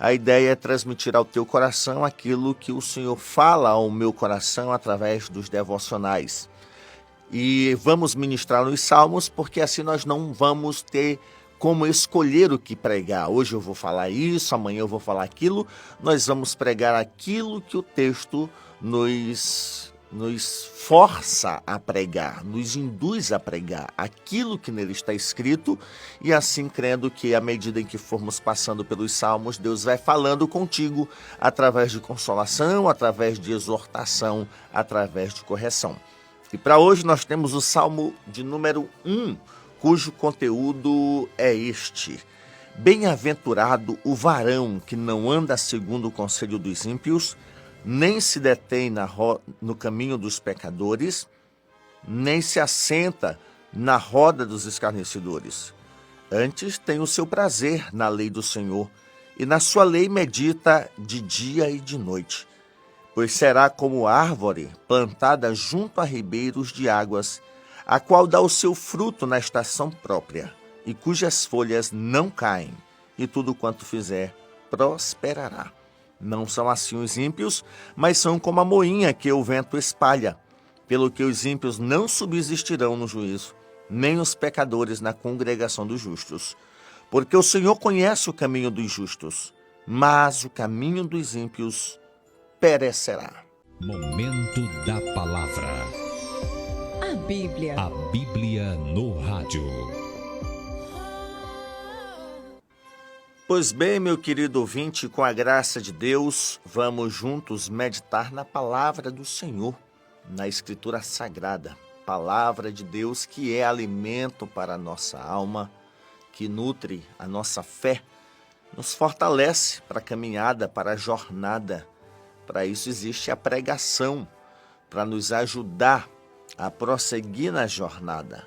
A ideia é transmitir ao teu coração aquilo que o Senhor fala ao meu coração através dos devocionais. E vamos ministrar nos salmos, porque assim nós não vamos ter como escolher o que pregar. Hoje eu vou falar isso, amanhã eu vou falar aquilo. Nós vamos pregar aquilo que o texto nos força a pregar, nos induz a pregar aquilo que nele está escrito, e assim crendo que à medida em que formos passando pelos salmos, Deus vai falando contigo através de consolação, através de exortação, através de correção. E para hoje nós temos o Salmo de número 1, cujo conteúdo é este: Bem-aventurado o varão que não anda segundo o conselho dos ímpios, nem se detém no caminho dos pecadores, nem se assenta na roda dos escarnecedores. Antes tem o seu prazer na lei do Senhor, e na sua lei medita de dia e de noite. Pois será como árvore plantada junto a ribeiros de águas, a qual dá o seu fruto na estação própria, e cujas folhas não caem, e tudo quanto fizer prosperará. Não são assim os ímpios, mas são como a moinha que o vento espalha. Pelo que os ímpios não subsistirão no juízo, nem os pecadores na congregação dos justos. Porque o Senhor conhece o caminho dos justos, mas o caminho dos ímpios perecerá. Momento da Palavra. A Bíblia. A Bíblia no rádio. Pois bem, meu querido ouvinte, com a graça de Deus, vamos juntos meditar na palavra do Senhor, na Escritura Sagrada. Palavra de Deus que é alimento para a nossa alma, que nutre a nossa fé, nos fortalece para a caminhada, para a jornada. Para isso existe a pregação, para nos ajudar a prosseguir na jornada,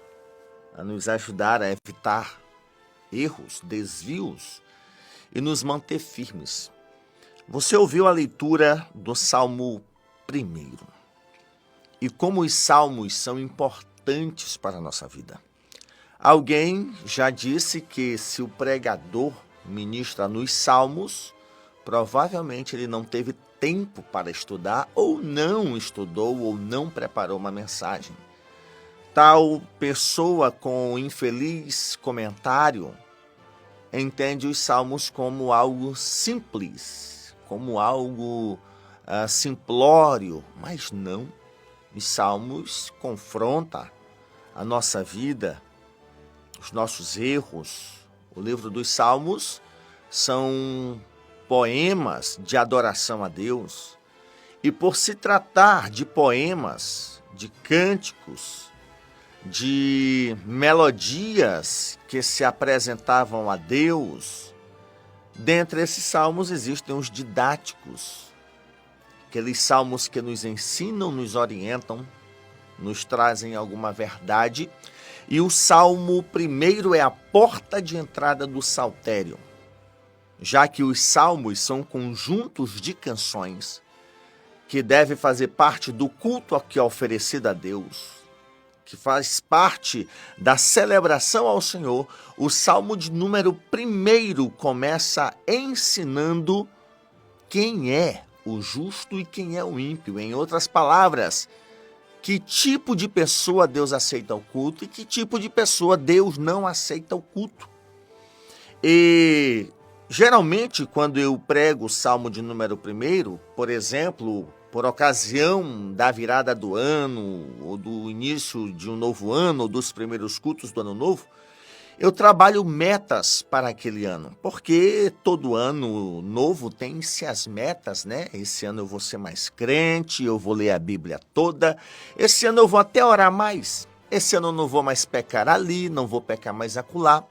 a nos ajudar a evitar erros, desvios e nos manter firmes. Você ouviu a leitura do Salmo 1. E como os salmos são importantes para a nossa vida. Alguém já disse que se o pregador ministra nos salmos, provavelmente ele não teve tempo para estudar, ou não estudou, ou não preparou uma mensagem. Tal pessoa com infeliz comentário entende os salmos como algo simples, como algo simplório, mas não. Os salmos confrontam a nossa vida, os nossos erros. O livro dos salmos são poemas de adoração a Deus. E por se tratar de poemas, de cânticos, de melodias que se apresentavam a Deus, dentre esses salmos existem os didáticos, aqueles salmos que nos ensinam, nos orientam, nos trazem alguma verdade. E o Salmo 1 é a porta de entrada do saltério, já que os salmos são conjuntos de canções que devem fazer parte do culto que é oferecido a Deus, que faz parte da celebração ao Senhor. O Salmo de número 1 começa ensinando quem é o justo e quem é o ímpio. Em outras palavras, que tipo de pessoa Deus aceita o culto e que tipo de pessoa Deus não aceita o culto. E geralmente, quando eu prego o Salmo de número 1, por exemplo, por ocasião da virada do ano, ou do início de um novo ano, ou dos primeiros cultos do ano novo, eu trabalho metas para aquele ano, porque todo ano novo tem-se as metas, né? Esse ano eu vou ser mais crente, eu vou ler a Bíblia toda, esse ano eu vou até orar mais, esse ano eu não vou mais pecar ali, não vou pecar mais acolá.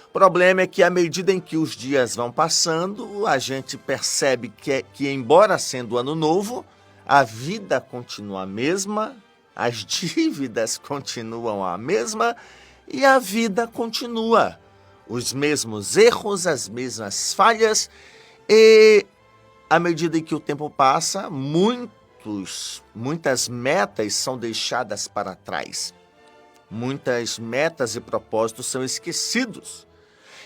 O problema é que à medida em que os dias vão passando, a gente percebe que embora sendo ano novo, a vida continua a mesma, as dívidas continuam a mesma e a vida continua. Os mesmos erros, as mesmas falhas, e à medida em que o tempo passa, muitas metas são deixadas para trás. Muitas metas e propósitos são esquecidos.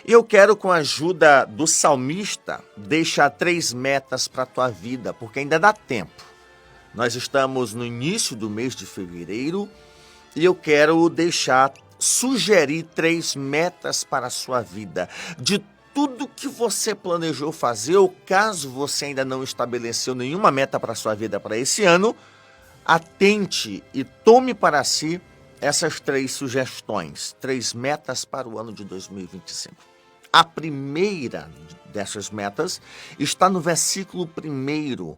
Eu quero, com a ajuda do salmista, deixar 3 metas para a tua vida, porque ainda dá tempo. Nós estamos no início do mês de fevereiro e eu quero sugerir 3 metas para a sua vida. De tudo que você planejou fazer, ou caso você ainda não estabeleceu nenhuma meta para a sua vida para esse ano, atente e tome para si essas 3 sugestões, 3 metas para o ano de 2025. A primeira dessas metas está no versículo 1.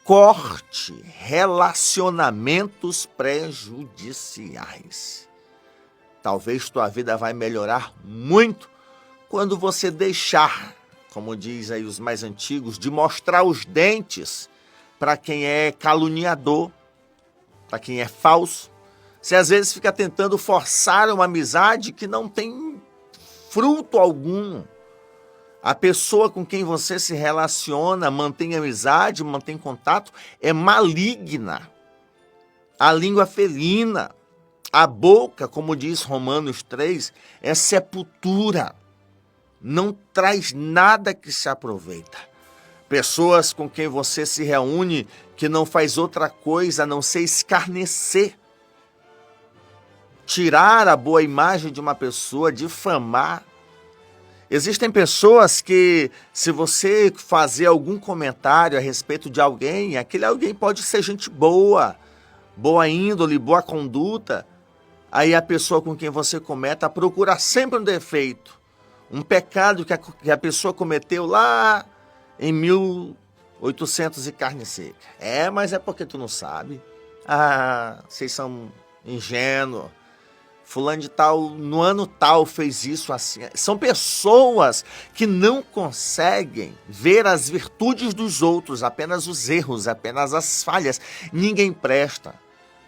Corte relacionamentos prejudiciais. Talvez tua vida vai melhorar muito quando você deixar, como diz aí os mais antigos, de mostrar os dentes para quem é caluniador, para quem é falso. Você às vezes fica tentando forçar uma amizade que não tem fruto algum. A pessoa com quem você se relaciona, mantém amizade, mantém contato, é maligna. A língua felina, a boca, como diz Romanos 3, é sepultura. Não traz nada que se aproveita. Pessoas com quem você se reúne que não faz outra coisa a não ser escarnecer. Tirar a boa imagem de uma pessoa, difamar. Existem pessoas que, se você fazer algum comentário a respeito de alguém, aquele alguém pode ser gente boa, boa índole, boa conduta. Aí a pessoa com quem você comenta procura sempre um defeito, um pecado que a pessoa cometeu lá em 1800 e carne seca. Mas é porque tu não sabe. Vocês são ingênuos. Fulano de tal, no ano tal, fez isso assim. São pessoas que não conseguem ver as virtudes dos outros, apenas os erros, apenas as falhas. Ninguém presta.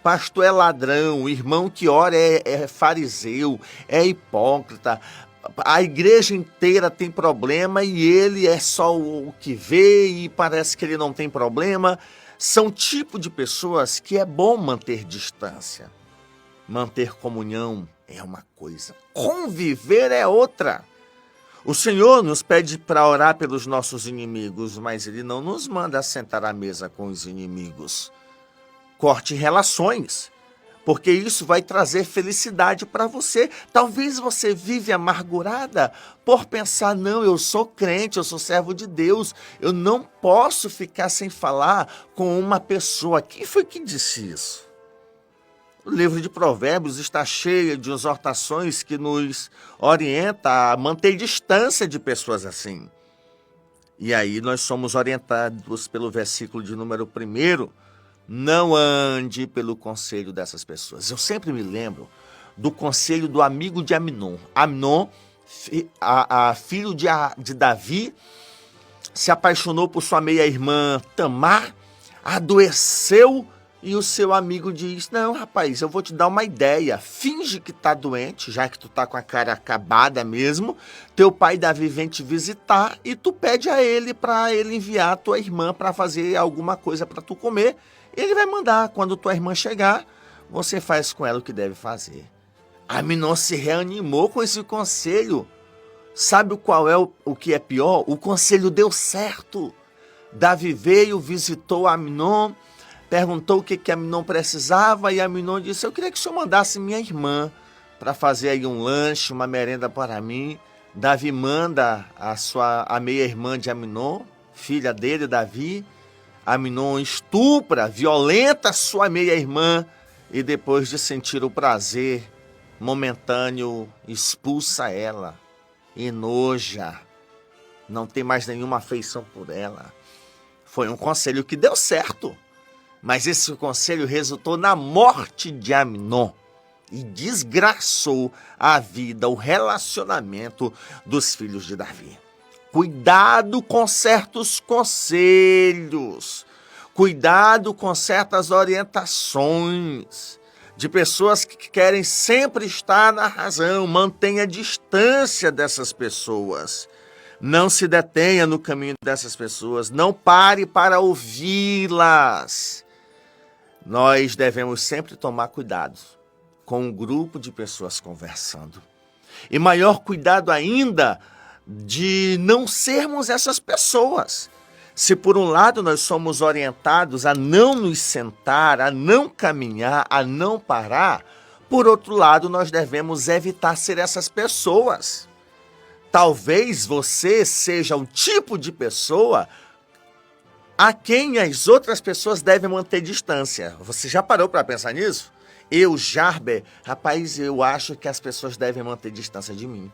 Pastor é ladrão, o irmão que ora é fariseu, é hipócrita. A igreja inteira tem problema e ele é só o que vê e parece que ele não tem problema. São tipo de pessoas que é bom manter distância. Manter comunhão é uma coisa, conviver é outra. O Senhor nos pede para orar pelos nossos inimigos, mas Ele não nos manda sentar à mesa com os inimigos. Corte relações, porque isso vai trazer felicidade para você. Talvez você vive amargurada por pensar, não, eu sou crente, eu sou servo de Deus, eu não posso ficar sem falar com uma pessoa. Quem foi que disse isso? O livro de Provérbios está cheio de exortações que nos orienta a manter distância de pessoas assim. E aí nós somos orientados pelo versículo de número 1, não ande pelo conselho dessas pessoas. Eu sempre me lembro do conselho do amigo de Aminon. Aminon, filho de Davi, se apaixonou por sua meia-irmã Tamar, adoeceu. E o seu amigo diz, não, rapaz, eu vou te dar uma ideia. Finge que tá doente, já que tu tá com a cara acabada mesmo. Teu pai Davi vem te visitar e tu pede a ele para ele enviar a tua irmã para fazer alguma coisa para tu comer. Ele vai mandar. Quando tua irmã chegar, você faz com ela o que deve fazer. Aminon se reanimou com esse conselho. Sabe qual é o que é pior? O conselho deu certo. Davi veio, visitou Aminon, perguntou o que Aminon precisava e Aminon disse, eu queria que o senhor mandasse minha irmã para fazer aí um lanche, uma merenda para mim. Davi manda a meia-irmã de Aminon, filha dele, Davi. Aminon estupra, violenta sua meia-irmã e depois de sentir o prazer momentâneo, expulsa ela, enoja, não tem mais nenhuma afeição por ela. Foi um conselho que deu certo. Mas esse conselho resultou na morte de Aminon e desgraçou a vida, o relacionamento dos filhos de Davi. Cuidado com certos conselhos, cuidado com certas orientações de pessoas que querem sempre estar na razão. Mantenha distância dessas pessoas. Não se detenha no caminho dessas pessoas. Não pare para ouvi-las. Nós devemos sempre tomar cuidado com um grupo de pessoas conversando. E maior cuidado ainda de não sermos essas pessoas. Se por um lado nós somos orientados a não nos sentar, a não caminhar, a não parar, por outro lado nós devemos evitar ser essas pessoas. Talvez você seja o tipo de pessoa a quem as outras pessoas devem manter distância. Você já parou para pensar nisso? Eu, Jarber, rapaz, eu acho que as pessoas devem manter distância de mim.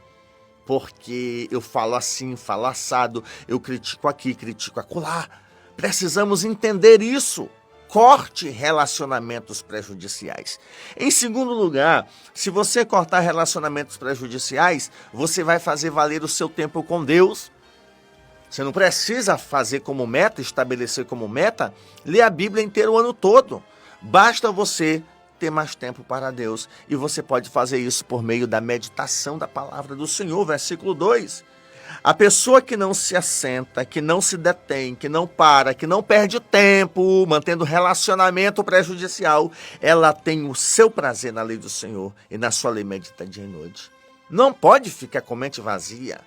Porque eu falo assim, falo assado, eu critico aqui, critico acolá. Precisamos entender isso. Corte relacionamentos prejudiciais. Em segundo lugar, se você cortar relacionamentos prejudiciais, você vai fazer valer o seu tempo com Deus. Você não precisa fazer como meta, estabelecer como meta, ler a Bíblia inteira o ano todo. Basta você ter mais tempo para Deus. E você pode fazer isso por meio da meditação da palavra do Senhor. Versículo 2. A pessoa que não se assenta, que não se detém, que não para, que não perde tempo, mantendo relacionamento prejudicial, ela tem o seu prazer na lei do Senhor e na sua lei medita dia e noite. Não pode ficar com mente vazia.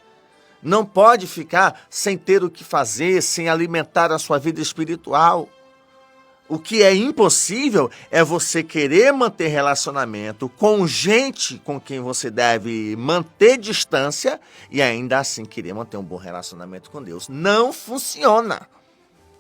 Não pode ficar sem ter o que fazer, sem alimentar a sua vida espiritual. O que é impossível é você querer manter relacionamento com gente com quem você deve manter distância e ainda assim querer manter um bom relacionamento com Deus. Não funciona.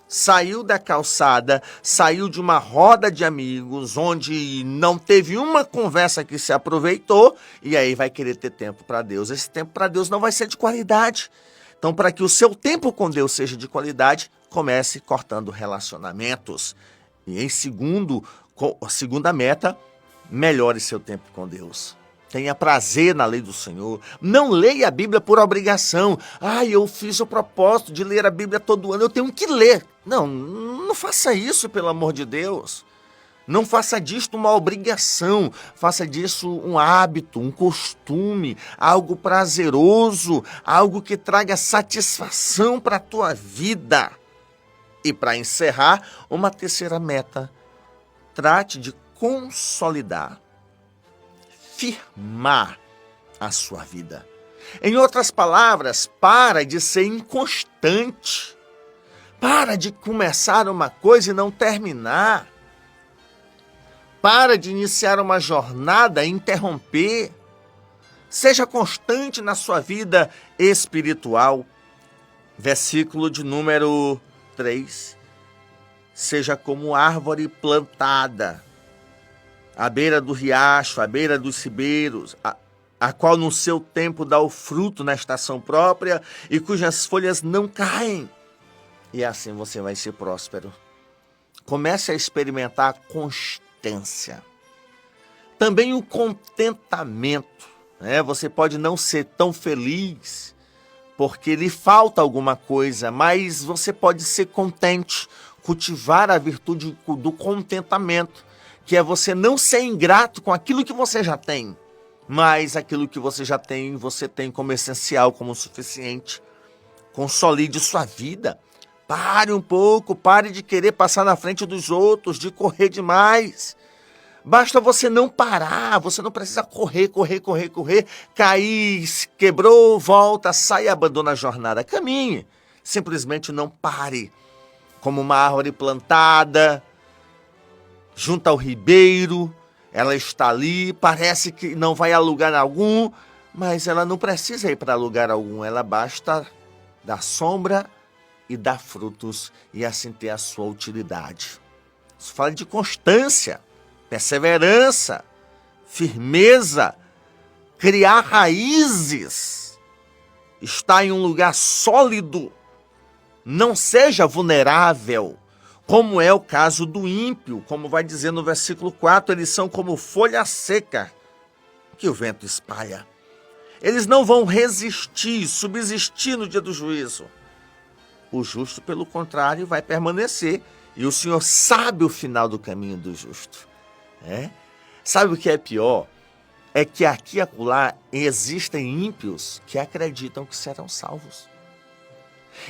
Saiu da calçada, saiu de uma roda de amigos onde não teve uma conversa que se aproveitou e aí vai querer ter tempo para Deus. Esse tempo para Deus não vai ser de qualidade. Então, para que o seu tempo com Deus seja de qualidade, comece cortando relacionamentos. E em segunda meta, melhore seu tempo com Deus. Tenha prazer na lei do Senhor. Não leia a Bíblia por obrigação. Eu fiz o propósito de ler a Bíblia todo ano, eu tenho que ler. Não faça isso, pelo amor de Deus. Não faça disto uma obrigação. Faça disso um hábito, um costume, algo prazeroso, algo que traga satisfação para a tua vida. E para encerrar, uma terceira meta. Trate de consolidar, firmar a sua vida. Em outras palavras, para de ser inconstante. Para de começar uma coisa e não terminar. Para de iniciar uma jornada e interromper. Seja constante na sua vida espiritual. Versículo de número 3. Seja como árvore plantada à beira do riacho, à beira dos ribeiros, a qual no seu tempo dá o fruto na estação própria e cujas folhas não caem. E assim você vai ser próspero. Comece a experimentar a constância. Também o contentamento. Você pode não ser tão feliz porque lhe falta alguma coisa, mas você pode ser contente, cultivar a virtude do contentamento, que é você não ser ingrato com aquilo que você já tem, mas aquilo que você já tem, você tem como essencial, como suficiente. Consolide sua vida. Pare um pouco, pare de querer passar na frente dos outros, de correr demais. Basta você não parar, você não precisa correr, cair, quebrou, volta, sai e abandona a jornada. Caminhe, simplesmente não pare. Como uma árvore plantada, junto ao ribeiro, ela está ali, parece que não vai a lugar algum, mas ela não precisa ir para lugar algum, ela basta dar sombra e dar frutos e assim ter a sua utilidade. Isso fala de constância, perseverança, firmeza, criar raízes, estar em um lugar sólido, não seja vulnerável, como é o caso do ímpio, como vai dizer no versículo 4, eles são como folha seca que o vento espalha. Eles não vão resistir, subsistir no dia do juízo. O justo, pelo contrário, vai permanecer. E o Senhor sabe o final do caminho do justo. Sabe o que é pior? É que aqui e acolá existem ímpios que acreditam que serão salvos.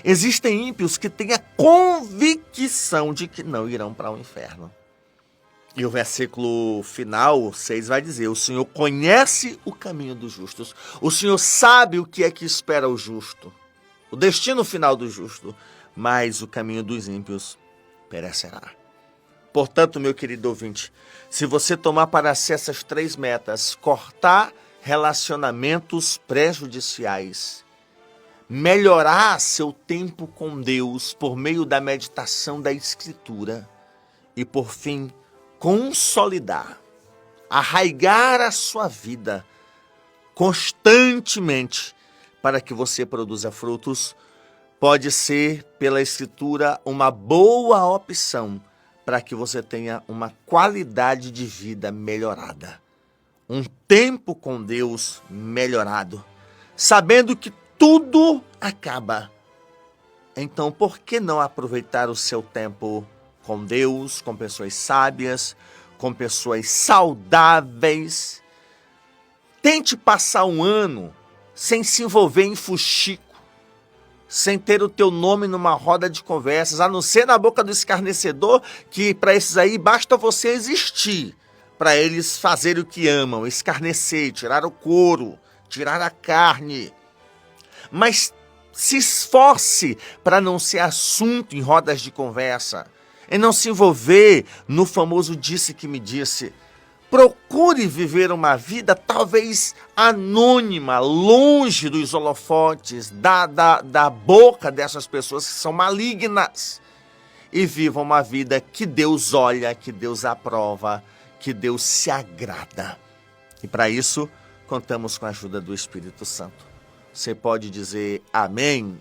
Existem ímpios que têm a convicção de que não irão para o inferno. E o versículo final, 6, vai dizer: o Senhor conhece o caminho dos justos. O Senhor sabe o que é que espera o justo, o destino final do justo, mas o caminho dos ímpios perecerá. Portanto, meu querido ouvinte, se você tomar para si essas 3 metas: cortar relacionamentos prejudiciais, melhorar seu tempo com Deus por meio da meditação da Escritura e, por fim, consolidar, arraigar a sua vida constantemente para que você produza frutos, pode ser, pela Escritura, uma boa opção para que você tenha uma qualidade de vida melhorada, um tempo com Deus melhorado, sabendo que tudo acaba. Então, por que não aproveitar o seu tempo com Deus, com pessoas sábias, com pessoas saudáveis? Tente passar um ano sem se envolver em fuxico, sem ter o teu nome numa roda de conversas, a não ser na boca do escarnecedor, que para esses aí basta você existir, para eles fazerem o que amam, escarnecer, tirar o couro, tirar a carne. Mas se esforce para não ser assunto em rodas de conversa, e não se envolver no famoso disse que me disse. Procure viver uma vida talvez anônima, longe dos holofotes, da boca dessas pessoas que são malignas. E viva uma vida que Deus olha, que Deus aprova, que Deus se agrada. E para isso, contamos com a ajuda do Espírito Santo. Você pode dizer amém?